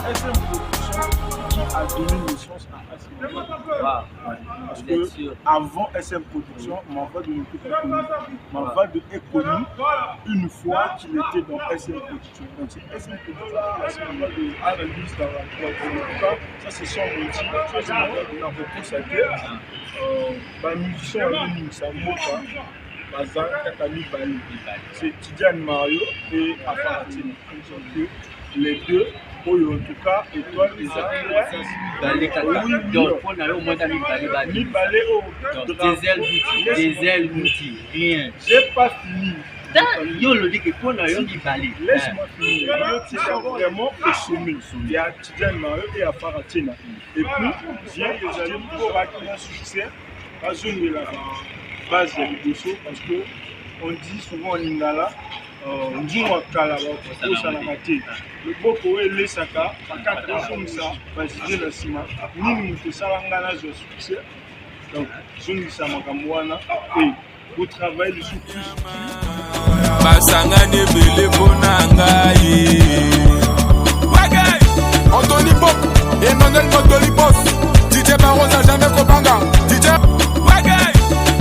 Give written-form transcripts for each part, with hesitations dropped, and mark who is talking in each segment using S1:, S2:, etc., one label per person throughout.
S1: SM Production qui a donné naissance à SM Production. Parce que avant SM Production, Mavado n'était pas connu. Mavado est connu une fois qu'il était dans SM Production. Donc c'est SM Production qui a Mavado à la liste dans la cas, ça c'est son métier. Ça c'est Mavado n'a pas constaté. Les musiciens ont mis sa moka. Bazar Katami Bali. C'est Tidiane Mario et Afaratine. Les deux, en tout cas, étoile des
S2: donc, on a au moins des outils, rien.
S1: J'ai pas fini.
S2: Yo le dit que qu'on a eu du balai.
S1: Laisse-moi finir. C'est vraiment au sommet. Il y a Tidiane Mario et Afaratine. Et puis, j'ai pour acquérir un succès, pas une de la base de l'Iboso, parce qu'on dit souvent en Lingala, on dit au Kalaba, au Sanamate. Le Boko est le Saka, à 4 ans comme ça, vas-y, le Sima. Nous, nous faisons un succès. Donc, je ne sais pas et au travail, le succès.
S3: Basangane bele bonangaye. Anthony Pop, Emmanuel Anthony Boss, DJ Barosa jamais Kopanga, DJ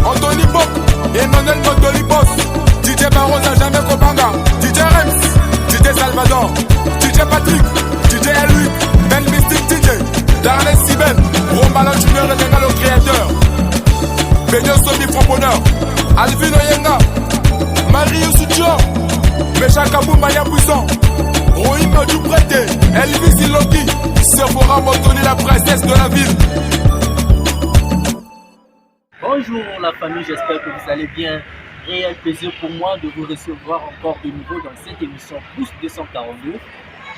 S3: Anthony Pop, Emmanuel Anthony Boss, DJ Barosa jamais Kopanga, DJ Rems, DJ Salvador, DJ Patrick, DJ Louis, Ben Mystic DJ, Darley Siben, Romala Junior et Benga le créateur, Benyo Somi Fromponneur, Alvino Yenga, Mario Sucho, Mécha Kabou Maya Puissant, Rohim du Prêté, Elvis Iloki, Sephora Botoni, la princesse de la ville.
S2: Bonjour la famille, j'espère que vous allez bien. Réel plaisir pour moi de vous recevoir encore de nouveau dans cette émission Pouce 242.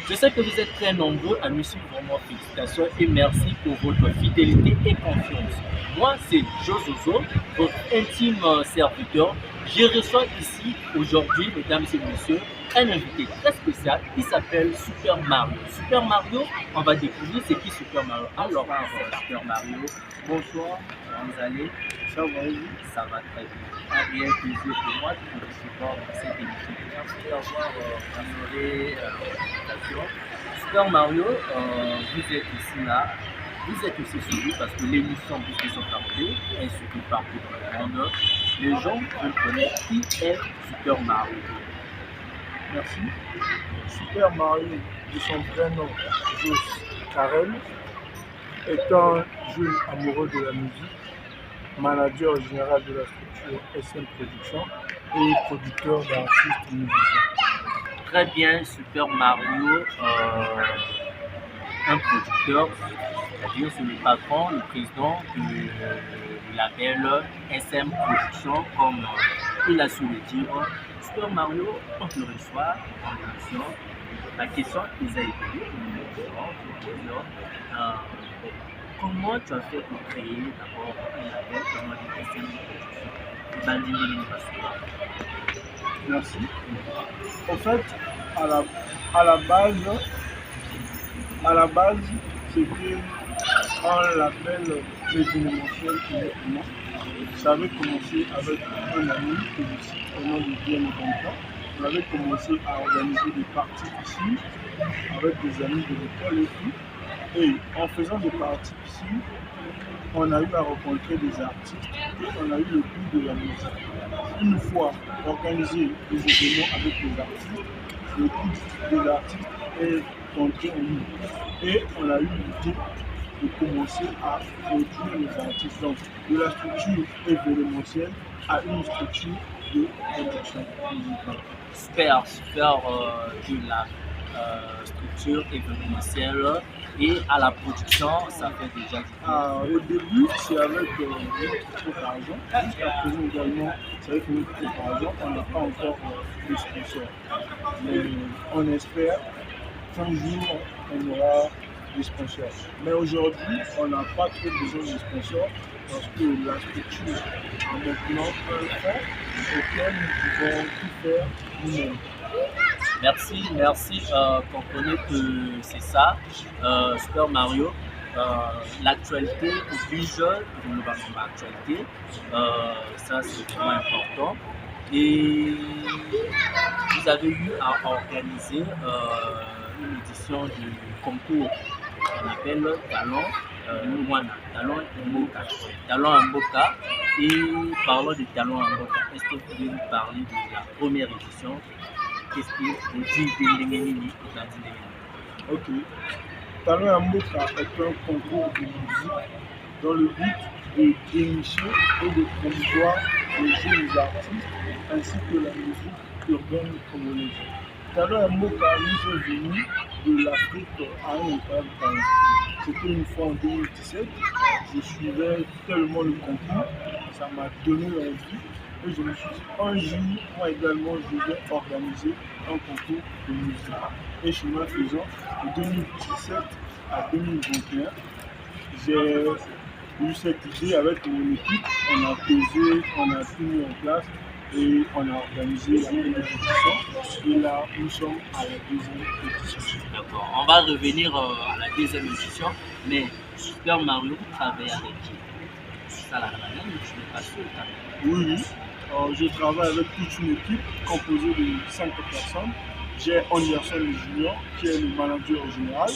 S2: Je sais que vous êtes très nombreux à me suivre, vraiment félicitations et merci pour votre fidélité et confiance. Moi c'est Jozozo, votre intime serviteur. Je reçois ici aujourd'hui, mesdames et messieurs, un invité très spécial qui s'appelle Super Mario. Super Mario, on va découvrir c'est qui Super Mario. Alors, Super Mario, bonsoir, comment vous allez?
S1: Ça va,
S2: ça va très bien. Un réel plaisir pour moi de vous recevoir dans cette émission. Merci d'avoir honoré l'invitation. Super Mario, vous êtes ici là. Vous êtes aussi suivi parce que l'émission Pouce 242 est suivie partout dans le monde. Les gens veulent connaître qui est Super Mario.
S1: Merci. Super Mario, de son vrai nom, Jos Karel, est un jeune amoureux de la musique, manager général de la structure SM Production et producteur d'artistes musiciens.
S2: Très bien, Super Mario, un producteur, c'est-à-dire c'est le patron, le président du label SM Production, comme il a su le dire. Super Mario, on le reçoit en émission. La question qu'ils ont été comment tu as fait pour créer d'abord un label comme le SM Production?
S1: Merci. En fait, à la base, c'était un label événementiel uniquement. Ça avait commencé avec un ami que je cite au nom de Diane Conta. On avait commencé à organiser des parties ici avec des amis de l'école et tout. Et en faisant des parties ici, on a eu à rencontrer des artistes et on a eu le goût de la musique. Une fois organisé des événements avec les artistes, le goût des artistes est entré en nous. Et on a eu l'idée de commencer à produire les artistes. Donc, de la structure événementielle à une structure de production musicale.
S2: Super de la structure événementielle et à la production, ça fait déjà du
S1: au début, c'est avec notre propre argent. Jusqu'à présent également, c'est avec notre propre argent. On n'a pas encore de sponsors. Mais on espère qu'un jour, on aura des sponsors. Mais aujourd'hui, on n'a pas trop besoin de sponsors parce que la structure a maintenant un fonds auquel nous pouvons tout faire nous-mêmes.
S2: Merci. Comprenez que c'est ça, Super Mario. L'actualité oblige de nous parler de l'actualité. Ça, c'est vraiment important. Et vous avez eu à organiser une édition édition du concours qu'on appelle Talent Mwana, Talent Mboka. Talent Mboka. Et parlons de Talent Mboka. Est-ce que vous pouvez nous parler de la première édition? Qu'est-ce que vous dites?
S1: Ok. Talent Mboka est un concours de musique dans le but de dénicher et de promouvoir les jeunes artistes ainsi que la musique urbaine congolaise. Talent Mboka nous est venu de l'Afrique à un incroyable talent. C'était une fois en 2017, je suivais tellement le concours, ça m'a donné envie et je me suis dit un jour, moi également, je vais organiser un concours de musique. Et chemin faisant, de 2017 à 2021, j'ai eu cette idée avec mon équipe, on a posé, on a tout mis en place et on a organisé la première édition. Et là, nous sommes à la deuxième édition.
S2: D'accord, on va revenir à la deuxième édition, mais Super Mario, vous travaillez avec qui? Ça, la manière, mais tu n'es pas sûr quand même.
S1: Oui. Je travaille avec toute une équipe composée de 5 personnes. J'ai Anderson Junior qui est le manager général.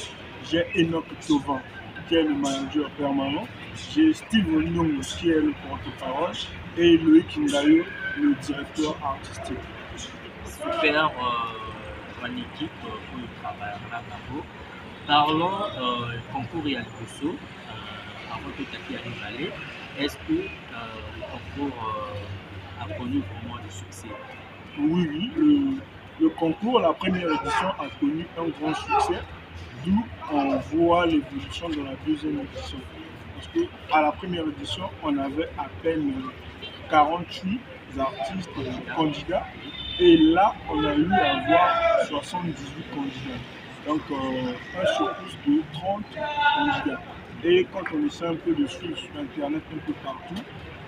S1: J'ai Enoch Tovan qui est le manager permanent. J'ai Steve Nyong qui est le porte-parole. Et Loïc Ndayo, le directeur artistique.
S2: Super bonne équipe pour le travail à Nabo. Parlons concours et Alcoso. Avant que Taki arrive à aller, est-ce que le concours a connu vraiment le succès?
S1: Oui, le concours, la première édition a connu un grand succès, d'où on voit l'évolution dans la deuxième édition. Parce qu'à la première édition, on avait à peine 48 artistes candidats, et là, on a eu à voir 78 candidats. Donc, un surplus de 30 candidats. Et quand on essaie un peu de suivre sur Internet un peu partout,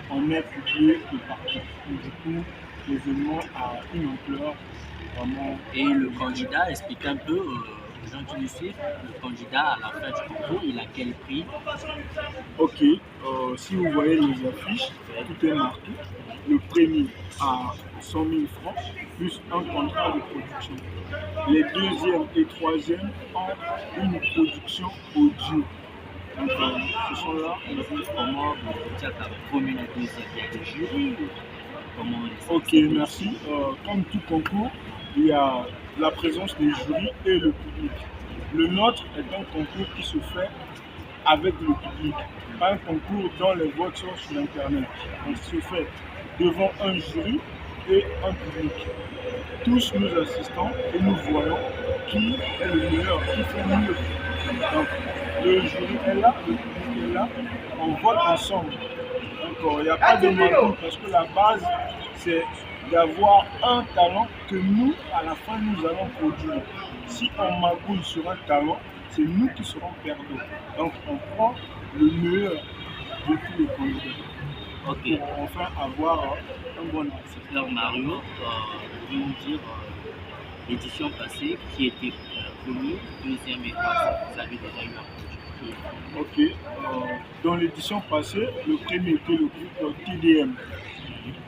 S1: on est publié de partout. Et du coup, l'événement a une ampleur vraiment.
S2: Et le candidat, explique un peu aux gens qui nous suivent, le candidat à la fin du concours, il a quel prix?
S1: Ok, si vous voyez les affiches, tout est marqué. Le premier à 100 000 francs, plus un contrat de production. Les deuxième et troisième ont une production audio. Donc, ce sont là.
S2: Comment vous dites le premier et le deuxième, il y a des jurys?
S1: Ok, merci. Comme tout concours, il y a la présence des jurys et le public. Le nôtre est un concours qui se fait avec le public, pas un concours dont les votes sont sur Internet. Donc, il se fait devant un jury et un public. Tous nous assistons et nous voyons qui est le meilleur, qui fait mieux. Donc, le jury est là, le public est là, on vote ensemble. Donc, il n'y a pas de magouille parce que la base, c'est d'avoir un talent que nous, à la fin, nous allons produire. Si on magouille sur un talent, c'est nous qui serons perdants. Donc, on prend le meilleur de tous les candidats.
S2: Ok.
S1: Pour enfin avoir un bon artiste.
S2: Super Mario, je vais vous dire l'édition passée qui était première, deuxième et troisième. Vous avez déjà eu un projet.
S1: Ok. Dans l'édition passée, le premier était le groupe TDM.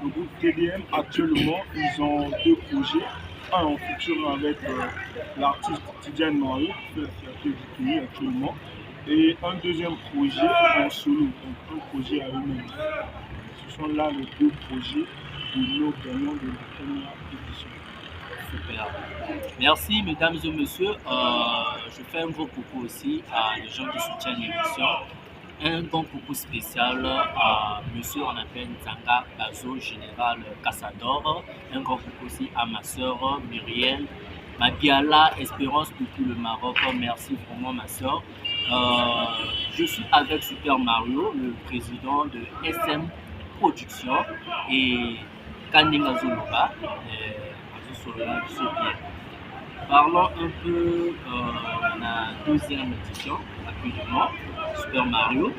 S1: Le groupe TDM, actuellement, ils ont deux projets. Un en featuring avec l'artiste Tidiane Mario, qui fait la fierté du pays actuellement. Et un deuxième projet en solo, donc un projet à eux-mêmes. Ce sont là les deux projets de nos gagnants de la première édition.
S2: Super. Merci, mesdames et messieurs. Je fais un gros coucou aussi à les gens qui soutiennent l'émission. Un grand coucou spécial à monsieur, on appelle Zanga Bazo, général Cassador. Un grand coucou aussi à ma soeur Muriel, Mabiala, Espérance depuis le Maroc. Merci vraiment, ma soeur. Je suis avec Super Mario, le président de SM Production et Kandinga Zuluba. Parlons un peu de la deuxième édition, rapidement, Super Mario.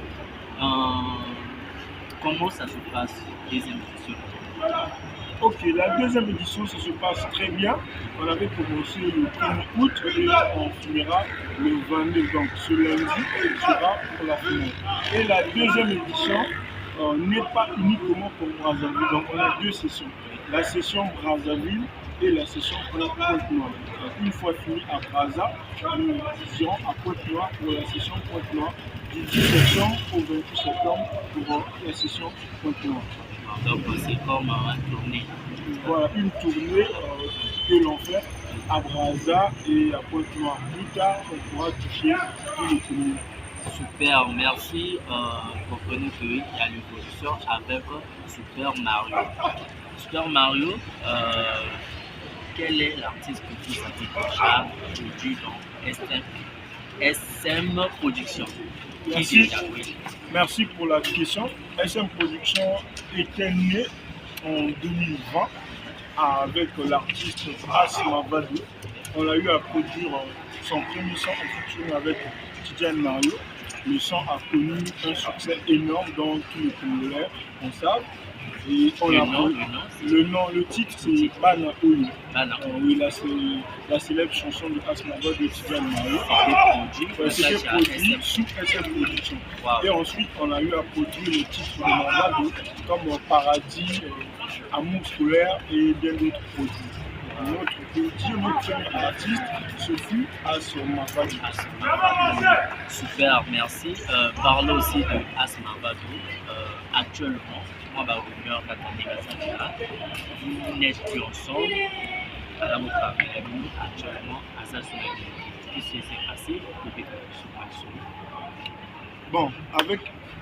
S2: Comment ça se passe, deuxième édition?
S1: Ok, la deuxième édition, ça se passe très bien. On avait commencé le 1er août et on finira le 22. Donc ce lundi sera pour la finale. Et la deuxième édition n'est pas uniquement pour Brazzaville. Donc on a deux sessions. La session Brazzaville et la session Pointe-Noire. Une fois fini à Brazza, nous irons à Pointe-Noire pour la session Pointe-Noire du 10 septembre au 28 septembre pour la session Pointe-Noire.
S2: Donc c'est comme une tournée.
S1: Voilà, une tournée que l'on fait à Brazza et à Pointe-Noire. Plus tard, on pourra toucher tous les communes.
S2: Super, merci. Comprenez qu'il y a l'évolution avec Super Mario. Super Mario, quel est l'artiste que vous avez déjà produit dans SM Production?
S1: Merci pour la question. SM Production était né en 2020 avec l'artiste Asma Vadou. On a eu à produire son premier son en featuring avec Tidiane Mario. Le son a connu un succès énorme dans tous les Congolais, on sait. Et on le titre c'est Bana Oyo. Oui, là c'est la célèbre chanson de Asma Vadou de Tidiane Mario. C'était produit sous SM Production. Wow. Et ensuite on a eu à produire le titre de Mavado comme Paradis, Amour scolaire et bien d'autres produits. Notre premier artiste, ce fut Asma Vadou.
S2: Super, merci. Parlons aussi de Asma Vadou. Actuellement, moi, rumeur vous n'êtes plus ensemble. À votre travail, actuellement, à sa qu'est-ce qui s'est passé depuis que je suis
S1: Bon, avec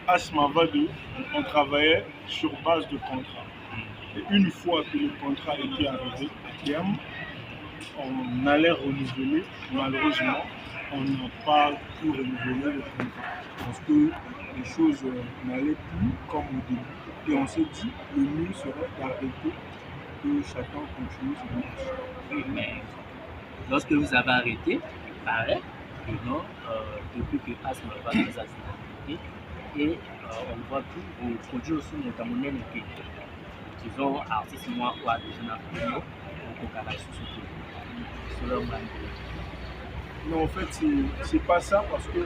S1: Asma Vadou, on travaillait sur base de contrat. Et une fois que le contrat était arrivé à terme, on allait renouveler. Malheureusement, on n'a pas pu renouveler le contrat parce que les choses n'allaient plus comme au début. Et on s'est dit, le mieux serait d'arrêter, que chacun continue son marche.
S2: Oui, mais lorsque vous avez arrêté, il paraît que non, depuis que Asma Vadou nous a arrêté, et on ne voit plus vos produits aussi, notamment NLP. Disons, artistes moi ou à des jeunes africains, au Canada, sur leur manière.
S1: Non, en fait, c'est pas ça parce que,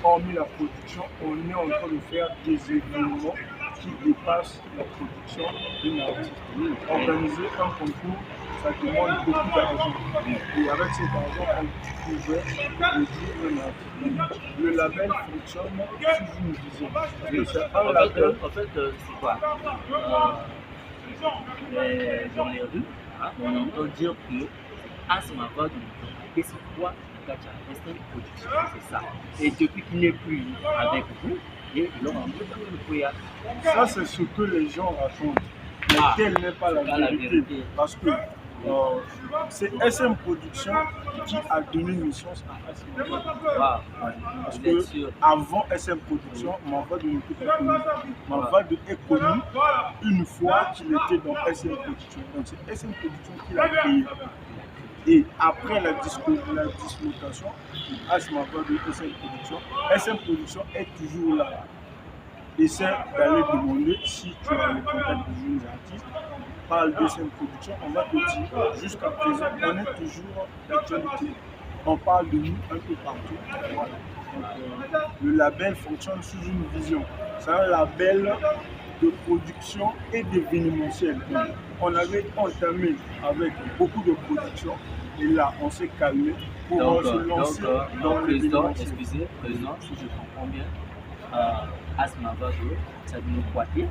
S1: hormis la production, on est en train de faire des événements qui dépassent la production d'une artiste. Organiser un concours, ça demande beaucoup d'argent. Et avec cet argent, on pouvait produire un artiste. Le label fonctionne sous une vision.
S2: En fait, c'est quoi dans les rues, on entend dire que Asma Vadou, et c'est quoi SM Production, c'est ça. Et depuis qu'il n'est plus avec vous, et il aura un peu de le.
S1: Ça, c'est ce que les gens racontent. Mais telle n'est pas la vérité. Parce que c'est SM Production qui a donné naissance à Asma Vadou. Parce que avant SM Production, Mavado n'était pas connu. Mavado est connu une fois qu'il était dans SM Production. Donc c'est SM Production qui l'a créé. Et après la dislocation, Asma Vadou et SM Production est toujours là. Essaie d'aller demander si tu as le contact de jeunes artistes. Parle de SM Production, on va te dire jusqu'à présent, on est toujours d'actualité. On parle de nous un peu partout. Voilà. Donc, le label fonctionne sous une vision. C'est un label de production et d'événementiel. On avait entamé avec beaucoup de production et là on s'est calmé pour se lancer dans l'événementiel.
S2: Excusez, président, si je comprends bien, Asma Vadou, ça nous croiter,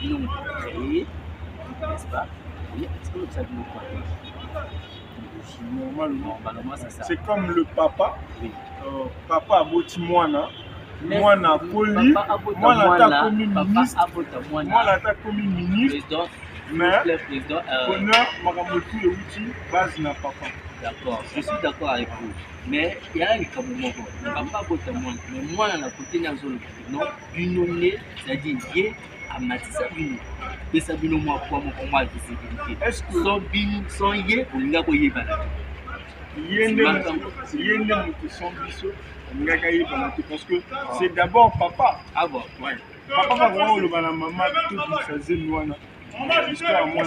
S2: nous créer, n'est-ce pas? Oui, est-ce que ça nous croiter?
S1: Normalement,
S2: c'est ça.
S1: C'est comme le papa.
S2: Oui.
S1: Papa a boti mwana. Mwana poli. Mwana ta commis ministre. Mwana ta commis ministre. Mais honneur, Maramotu et Outi, base n'a papa.
S2: D'accord, je suis d'accord avec vous. Mais il y a un moment, papa a boti mwana. Mais moi, on a côté dans zone non, binomé, c'est-à-dire yé à Matissa Bino. Et ça bino moi pour moi visibilité.
S1: Est-ce que
S2: sans yé, on n'a pas yé balade.
S1: Parce que c'est d'abord papa.
S2: Ah bon,
S1: ouais. Papa va voir le maman tout faisait noana. L'histoire moi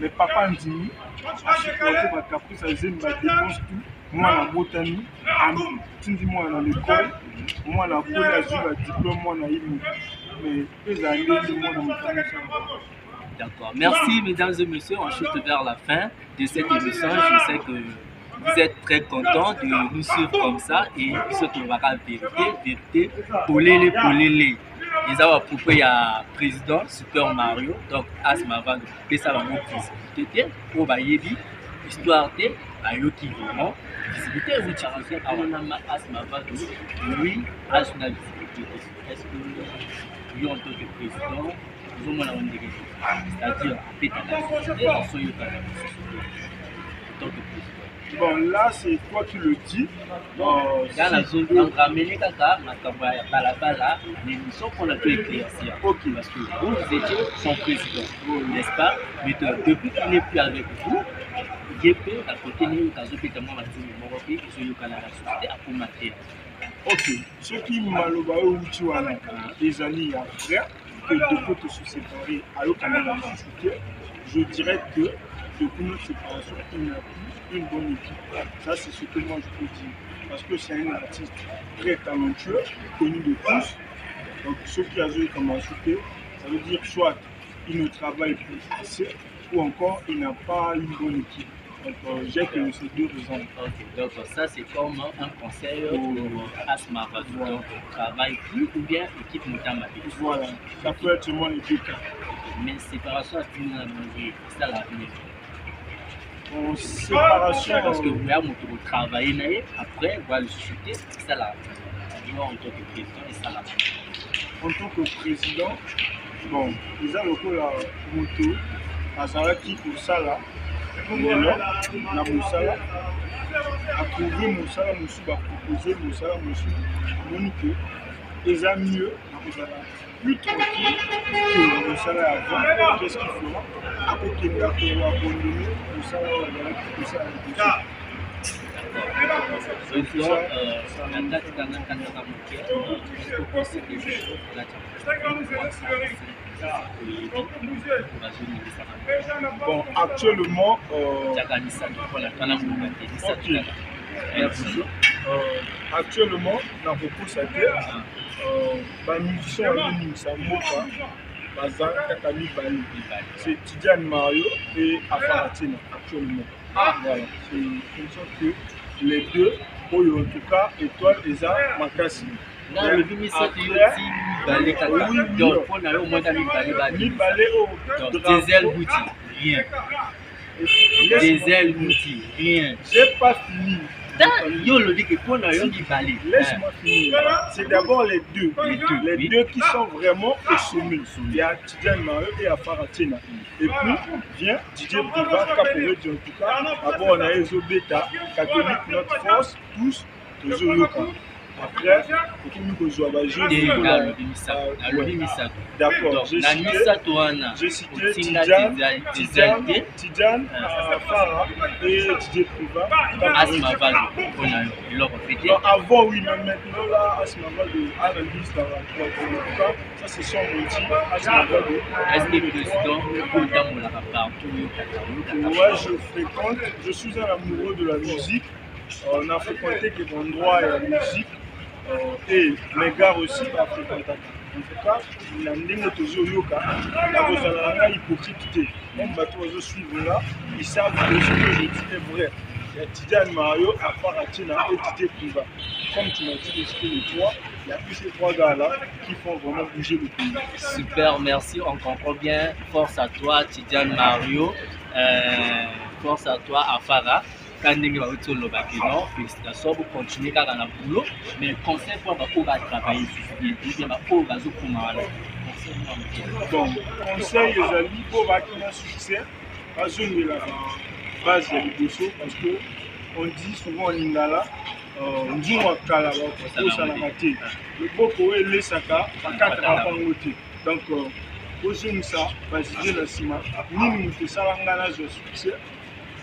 S1: mais papa dit à chaque fois que caprice à zen va dépense tout. Moi la botanie, moi dans l'école, moi la pole azul la diplôme moi na imu. Mais les années moi dans mon
S2: D'accord. Merci, mesdames et messieurs. On chute vers la fin de cette émission. Je sais que vous êtes très contents de nous suivre comme ça. Et ce que va la vérité, polélé. Ils ont propos, il y a président Super Mario. Donc, Asma va de ça, mon visibilité. Pour Bayebi, histoire de Ayoki vraiment. Visibilité, vous tirez à Wanama Asma va de lui, Asma visibilité. Est-ce que lui, en tant que président, nous avons une direction? C'est-à-dire, peut-être la société, en tant que président.
S1: Bon, là, c'est toi qui le dis.
S2: Dans la zone, on va amener Kaka, Balabala, l'émission qu'on a pu écrire ici.
S1: Ok.
S2: Parce que vous étiez son président, n'est-ce pas? Mais depuis qu'il n'est plus avec vous, il peut à côté de nous, à côté de moi, qui sont au Canada, la société à commater.
S1: Ok. Ce qui m'a dit, les années après, que deux côtés se séparer à l'eau Canada, la société, je dirais que depuis notre séparation, il n'y a plus une bonne équipe. Ça, c'est ce que moi je peux dire. Parce que c'est un artiste très talentueux, connu de tous. Donc, ceux qui ont joué comme insulté, ça veut dire soit il ne travaille plus assez, ou encore il n'a pas une bonne équipe. Donc, j'ai que ces deux raisons.
S2: Okay. Donc, ça, c'est comme un conseil pour Asma Vadou. Donc, travail plus ou bien équipe Moutamba.
S1: Voilà, ça peut être seulement les deux cas.
S2: Mais séparation, c'est ça l'avenir.
S1: En séparation.
S2: Parce que vous avez travailler après, vous allez le chuter, c'est ça l'avenir. En tant que président, c'est ça l'avenir.
S1: En tant que président, bon, ils ont le moto, Azaraki Moussala, na Moussala, a trouvé Moussala, a proposé Moussala, Monique, ils ont mieux, plus tranquille que Moussala avant. Qu'est-ce qu'il fera? À côté de la abandonner, Moussala va bon, actuellement, actuellement, dans beaucoup de les musiciens c'est Tidiane Mario et Afaratina actuellement. Voilà, c'est une sorte que les deux, en tout cas, étoile et ça, Makassi.
S2: Le rien.
S1: J'ai pas fini.
S2: Laisse-moi
S1: finir. C'est d'abord les deux. Les deux qui sont vraiment au sommet. Il y a Tidiane Mario et Afaratina. Et puis vient Didier Priva, Caporet, en tout cas. D'abord, on a Ezo Beta, Catholique, notre force, tous, toujours après, il faut que je d'accord, j'ai cité Tidjane, Farah et Didier Priva. Avant, oui, mais maintenant, là, Asma Vadou, à la liste, ça c'est son outil. Asma Vadou.
S2: Est-ce que le président
S1: ouais, je fréquente, je suis un amoureux de la musique. On a fréquenté des endroits et la musique. Et mes gars aussi va fréquenter. En tout cas, il y a des yoka, la hypocrite. Même bateau je suis là, ils savent que ce que je dis est vrai. Il y a Tidiane Mario, Afaratina et Didier Priva. Comme tu m'as dit de citer les trois, il y a plus ces trois gars-là qui font vraiment bouger le pays.
S2: Super, merci, on comprend bien. Force à toi, Tidiane Mario. Force à toi, Afara. Quand vous avez tout le bâtiment, félicitations, vous continuez dans le boulot, mais le conseil pour vous travailler sur
S1: bon, conseil les amis, pour un succès, pas une la base de l'Iboso, parce qu'on dit souvent en Lingala, on dit au Kala, le beau poé, les Saka, pas 4 ans en côté. Donc, aujourd'hui, ça, vas-y, le ciment, nous, nous faisons ça, on a un succès.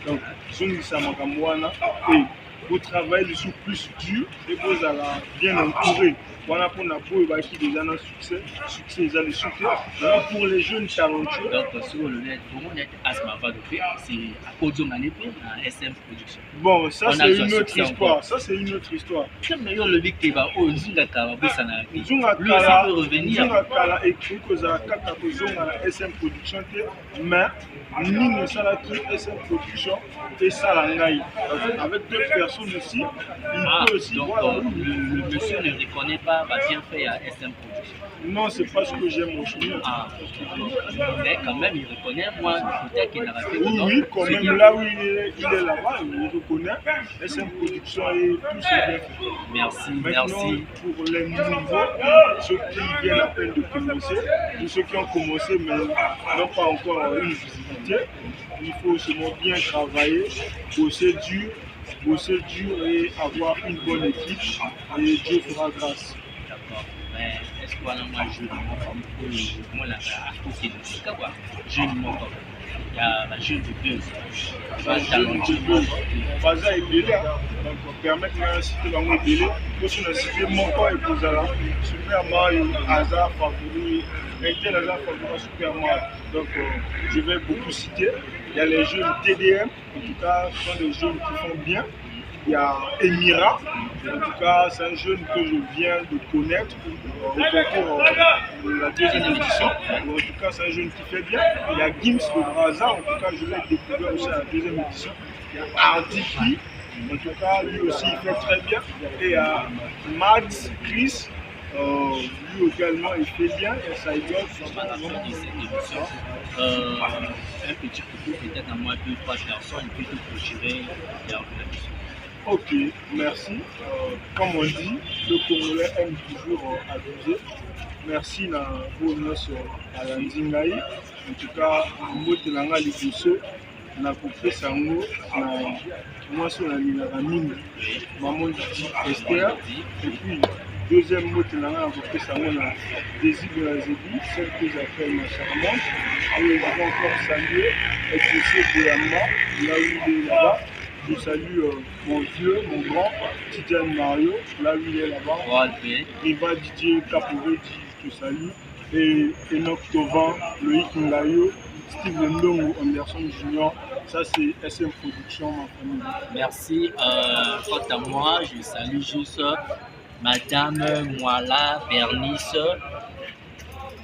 S1: Donc, je suis Samakamwana et vous travaillez sur plus dur et vous allez bien entouré. Voilà pour la peau qui déjà un succès déjà le succès. Alors pour les jeunes talentueux.
S2: Donc sur le net, pour mon net, Asma Vadopé, c'est à Kodzo Manépé, à SM Production.
S1: Bon, ça c'est une autre histoire. Ça c'est une autre histoire.
S2: Quel meilleur le big Keba, oh, Nzunga Kaba, ça n'a
S1: lui aussi peut revenir. Nzunga Kala écrit que ça a 4 Kozo à SM Production, mais nous ne sommes pas SM Production et Salangaï. Avec deux personnes aussi, il peut aussi.
S2: Donc
S1: voilà.
S2: le monsieur ne reconnaît pas bien fait à SM Production.
S1: Non, c'est pas ce que j'aime au chemin.
S2: Mais quand même, il reconnaît, moi, peut-être qu'il n'a pas fait.
S1: Oui, quand même, là où il est là-bas, il reconnaît SM Production et tout ce bien fait.
S2: Merci,
S1: maintenant,
S2: merci.
S1: Pour les nouveaux, ceux qui viennent à peine de commencer, ou ceux qui ont commencé mais n'ont pas encore une visibilité, il faut seulement bien travailler, bosser dur et avoir une bonne équipe et Dieu fera grâce.
S2: D'accord. Mais est-ce qu'on a un jeu de mots comme moi là, à côté de ce quoi? Jeu de mots comme il y a un jeu de deux.
S1: Baza est belé, donc permettre de citer l'angle belé, pour se citer mon corps et pour Zala, Super Mario, hasard favori, Intel hasard favori, Super Mario. Donc je vais beaucoup citer. Il y a les jeunes TDM, en tout cas, ce sont des jeunes qui font bien. Il y a Emira, en tout cas, c'est un jeune que je viens de connaître au concours de la deuxième édition. En tout cas, c'est un jeune qui fait bien. Il y a Gims de Braza, en tout cas, je l'ai découvert aussi à la deuxième édition. Il y a Ardiki, en tout cas, lui aussi, il fait très bien. Et il y a Max Chris. Lui également il fait bien et ça aide
S2: sur la fin de cette émission. Un petit coucou peut-être à moi 2-3 personnes qui peuvent te gérer l'émission.
S1: Ok, merci. Comme on dit, le Congolais aime toujours abuser. Merci na bonus à la Nzingaï. En tout cas, Motelanga Liboso, na coupé sango, na moi sur la ligne à mine, maman dit Esther, et puis deuxième mot de l'année, on ça a Désir de la Zébi, celle que j'appelle ma charmante. Et je vais encore saluer Exaucé de Yamba, là où il est là-bas. Je salue mon vieux, mon grand, Tidiane Mario, là où il est là-bas. Riva Didier Capové, je te salue. Et Enoch Tovan, Loïc Ngayo, Steve Ndongo, Anderson Junior. Ça, c'est SM Production, ma famille.
S2: Merci. Quant à moi, je salue juste Madame Moala Bernice,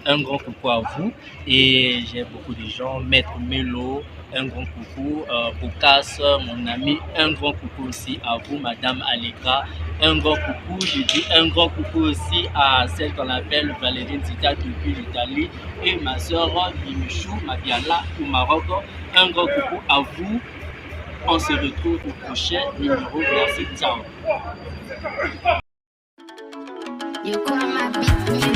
S2: un grand coucou à vous. Et j'ai beaucoup de gens, Maître Melo, un grand coucou. Bocas, mon ami, un grand coucou aussi à vous, Madame Allegra. Un grand coucou, je dis un grand coucou aussi à celle qu'on appelle Valérine Zita depuis l'Italie. Et ma soeur Bimichou Mabiala au Maroc. Un grand coucou à vous. On se retrouve au prochain numéro. Merci, ciao.
S4: You call my beat